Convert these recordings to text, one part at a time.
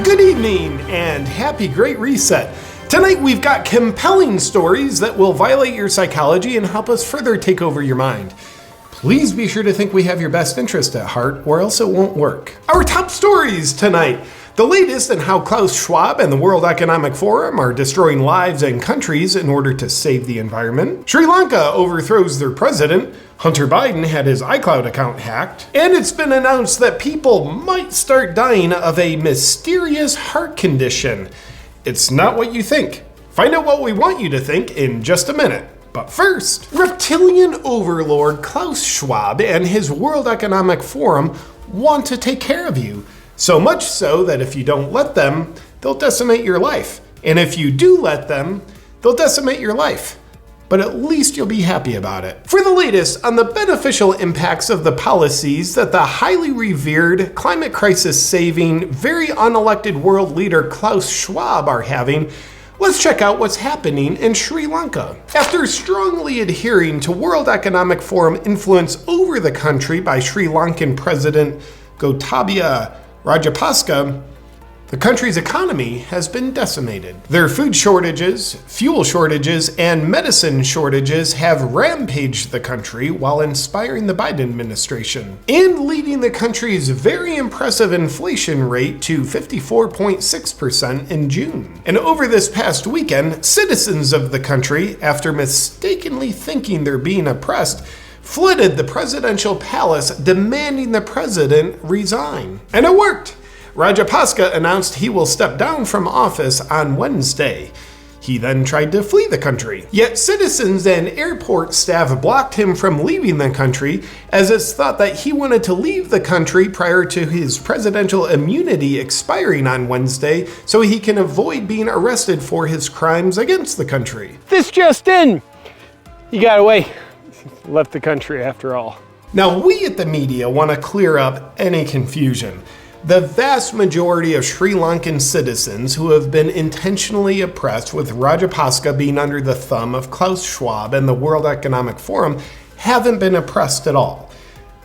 Good evening and happy Great Reset. Tonight we've got compelling stories that will violate your psychology and help us further take over your mind. Please be sure to think we have your best interest at heart or else it won't work. Our top stories tonight. The latest in how Klaus Schwab and the World Economic Forum are destroying lives and countries in order to save the environment. Sri Lanka overthrows their president. Hunter Biden had his iCloud account hacked. And it's been announced that people might start dying of a mysterious heart condition. It's not what you think. Find out what we want you to think in just a minute. But first, reptilian overlord Klaus Schwab and his World Economic Forum want to take care of you. So much so that if you don't let them, they'll decimate your life. And if you do let them, they'll decimate your life. But at least you'll be happy about it. For the latest on the beneficial impacts of the policies that the highly revered, climate crisis saving, very unelected world leader Klaus Schwab are having, let's check out what's happening in Sri Lanka. After strongly adhering to World Economic Forum influence over the country by Sri Lankan President Gotabaya Rajapaksa, the country's economy has been decimated. Their food shortages, fuel shortages, and medicine shortages have rampaged the country while inspiring the Biden administration and leading the country's very impressive inflation rate to 54.6% in June. And over this past weekend, citizens of the country, after mistakenly thinking they're being oppressed, flooded the presidential palace demanding the president resign. And it worked. Rajapaksa announced he will step down from office on Wednesday. He then tried to flee the country. Yet citizens and airport staff blocked him from leaving the country, as it's thought that he wanted to leave the country prior to his presidential immunity expiring on Wednesday so he can avoid being arrested for his crimes against the country. This just in. He got away. Left the country after all. Now, we at the media want to clear up any confusion. The vast majority of Sri Lankan citizens who have been intentionally oppressed, with Rajapaksa being under the thumb of Klaus Schwab and the World Economic Forum, haven't been oppressed at all.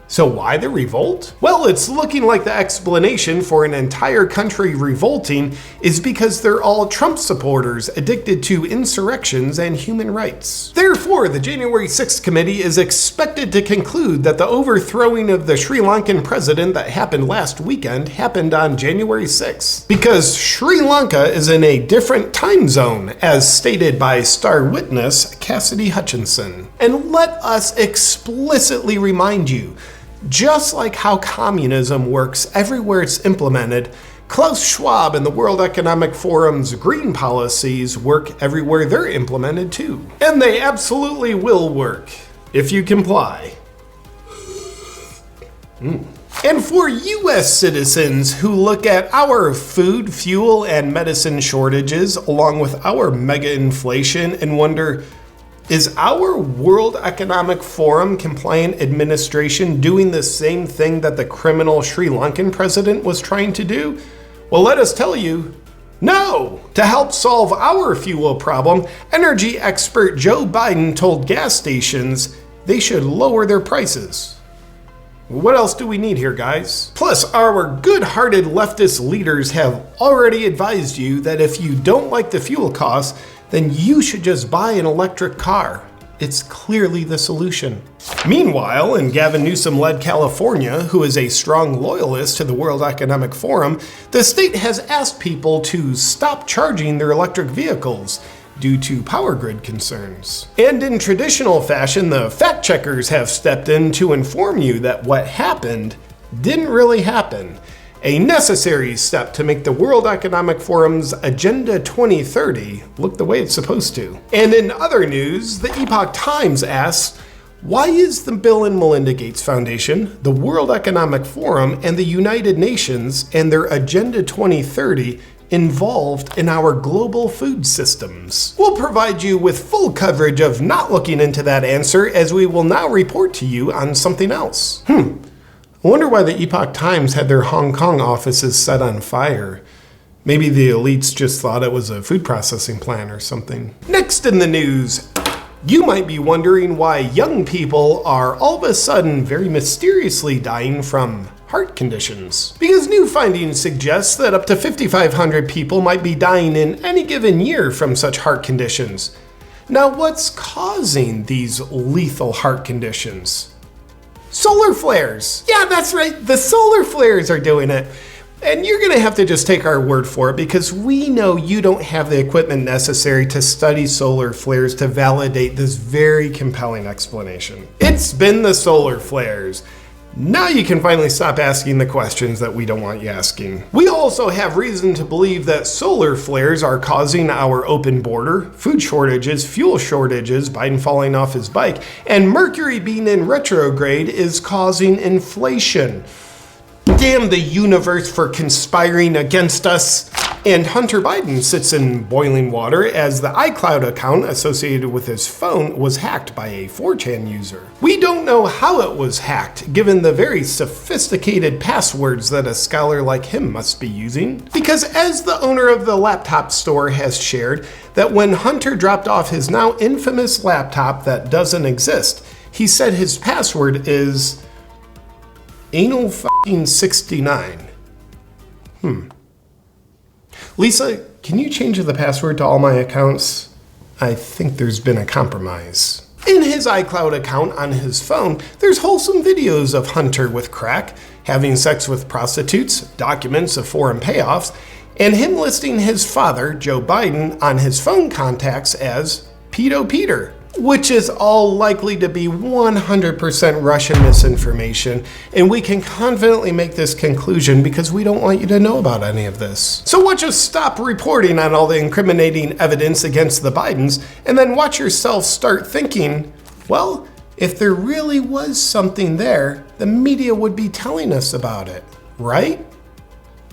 So why the revolt? Well, it's looking like the explanation for an entire country revolting is because they're all Trump supporters addicted to insurrections and human rights. Therefore, the January 6th committee is expected to conclude that the overthrowing of the Sri Lankan president that happened last weekend happened on January 6th. Because Sri Lanka is in a different time zone, as stated by star witness Cassidy Hutchinson. And let us explicitly remind you, just like how communism works everywhere it's implemented, Klaus Schwab and the World Economic Forum's green policies work everywhere they're implemented too. And they absolutely will work, if you comply. And for US citizens who look at our food, fuel, and medicine shortages along with our mega inflation and wonder, is our World Economic Forum compliant administration doing the same thing that the criminal Sri Lankan president was trying to do? Well, let us tell you, no! To help solve our fuel problem, energy expert Joe Biden told gas stations they should lower their prices. What else do we need here, guys? Plus, our good-hearted leftist leaders have already advised you that if you don't like the fuel costs, then you should just buy an electric car. It's clearly the solution. Meanwhile, in Gavin Newsom-led California, who is a strong loyalist to the World Economic Forum, the state has asked people to stop charging their electric vehicles due to power grid concerns. And in traditional fashion, the fact checkers have stepped in to inform you that what happened didn't really happen. A necessary step to make the World Economic Forum's Agenda 2030 look the way it's supposed to. And in other news, the Epoch Times asks, why is the Bill and Melinda Gates Foundation, the World Economic Forum, and the United Nations and their Agenda 2030 involved in our global food systems? We'll provide you with full coverage of not looking into that answer, as we will now report to you on something else. I wonder why the Epoch Times had their Hong Kong offices set on fire. Maybe the elites just thought it was a food processing plant or something. Next in the news, you might be wondering why young people are all of a sudden very mysteriously dying from heart conditions. Because new findings suggest that up to 5,500 people might be dying in any given year from such heart conditions. Now, what's causing these lethal heart conditions? Solar flares. Yeah, that's right, the solar flares are doing it. And you're gonna have to just take our word for it because we know you don't have the equipment necessary to study solar flares to validate this very compelling explanation. It's been the solar flares. Now you can finally stop asking the questions that we don't want you asking. We also have reason to believe that solar flares are causing our open border, food shortages, fuel shortages, Biden falling off his bike, and Mercury being in retrograde is causing inflation. Damn the universe for conspiring against us. And Hunter Biden sits in boiling water as the iCloud account associated with his phone was hacked by a 4chan user. We don't know how it was hacked, given the very sophisticated passwords that a scholar like him must be using. Because as the owner of the laptop store has shared, that when Hunter dropped off his now infamous laptop that doesn't exist, he said his password is anal fucking 69. Lisa, can you change the password to all my accounts? I think there's been a compromise. In his iCloud account on his phone, there's wholesome videos of Hunter with crack, having sex with prostitutes, documents of foreign payoffs, and him listing his father, Joe Biden, on his phone contacts as Pedo Peter, which is all likely to be 100% Russian misinformation, and we can confidently make this conclusion because we don't want you to know about any of this. So watch us stop reporting on all the incriminating evidence against the Bidens, and then watch yourself start thinking, well, if there really was something there, the media would be telling us about it, right?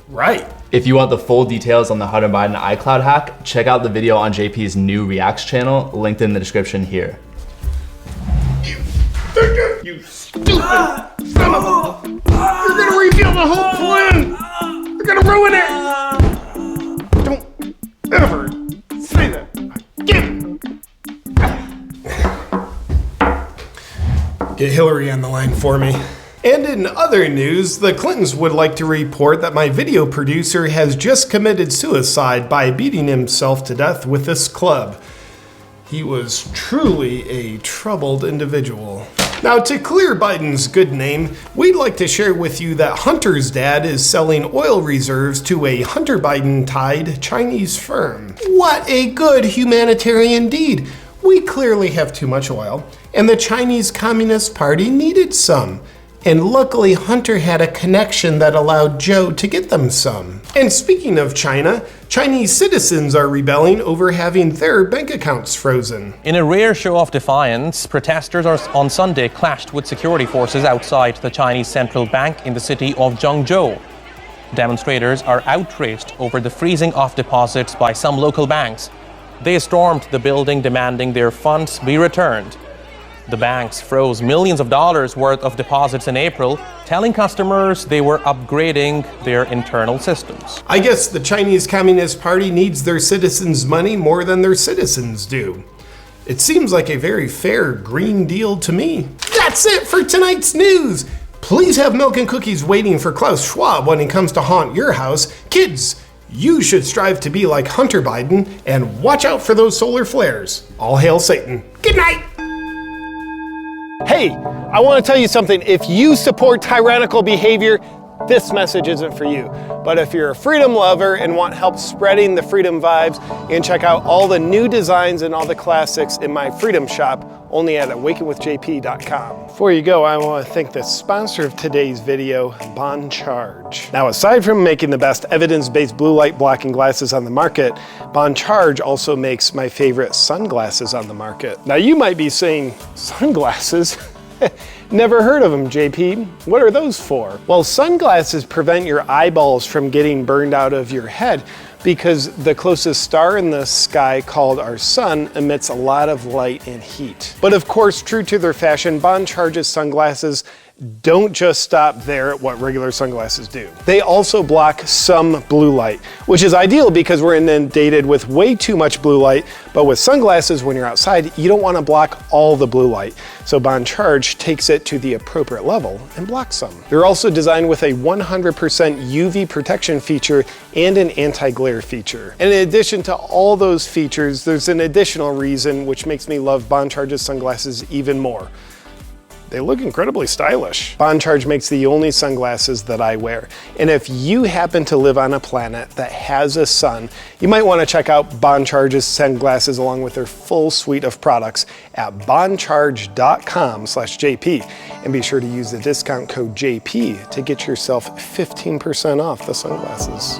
Right. If you want the full details on the Hunter Biden iCloud hack, check out the video on JP's new Reacts channel, linked in the description here. You stupid son of a... You're gonna reveal the whole plan! You're gonna ruin it! Don't ever say that again! Get Hillary on the line for me. And in other news, the Clintons would like to report that my video producer has just committed suicide by beating himself to death with this club. He was truly a troubled individual. Now, to clear Biden's good name, we'd like to share with you that Hunter's dad is selling oil reserves to a Hunter Biden-tied Chinese firm. What a good humanitarian deed! We clearly have too much oil, and the Chinese Communist Party needed some. And luckily, Hunter had a connection that allowed Joe to get them some. And speaking of China, Chinese citizens are rebelling over having their bank accounts frozen. In a rare show of defiance, protesters on Sunday clashed with security forces outside the Chinese central bank in the city of Zhengzhou. Demonstrators are outraged over the freezing of deposits by some local banks. They stormed the building demanding their funds be returned. The banks froze millions of dollars worth of deposits in April, telling customers they were upgrading their internal systems. I guess the Chinese Communist Party needs their citizens' money more than their citizens do. It seems like a very fair Green Deal to me. That's it for tonight's news. Please have milk and cookies waiting for Klaus Schwab when he comes to haunt your house. Kids, you should strive to be like Hunter Biden and watch out for those solar flares. All hail Satan. Good night. Hey, I want to tell you something. If you support tyrannical behavior, this message isn't for you. But if you're a freedom lover and want help spreading the freedom vibes, you can check out all the new designs and all the classics in my freedom shop, only at awakenwithjp.com. Before you go, I want to thank the sponsor of today's video, Bon Charge. Now, aside from making the best evidence-based blue light blocking glasses on the market, Bon Charge also makes my favorite sunglasses on the market. Now, you might be saying, sunglasses? Never heard of them, JP. What are those for? Well, sunglasses prevent your eyeballs from getting burned out of your head because the closest star in the sky, called our sun, emits a lot of light and heat. But of course, true to their fashion, Bon Charge's sunglasses don't just stop there at what regular sunglasses do. They also block some blue light, which is ideal because we're inundated with way too much blue light, but with sunglasses, when you're outside, you don't want to block all the blue light. So Bond Charge takes it to the appropriate level and blocks some. They're also designed with a 100% UV protection feature and an anti-glare feature. And in addition to all those features, there's an additional reason which makes me love Bond Charge's sunglasses even more. They look incredibly stylish. Bond Charge makes the only sunglasses that I wear. And if you happen to live on a planet that has a sun, you might want to check out Bond Charge's sunglasses along with their full suite of products at bondcharge.com/JP. And be sure to use the discount code JP to get yourself 15% off the sunglasses.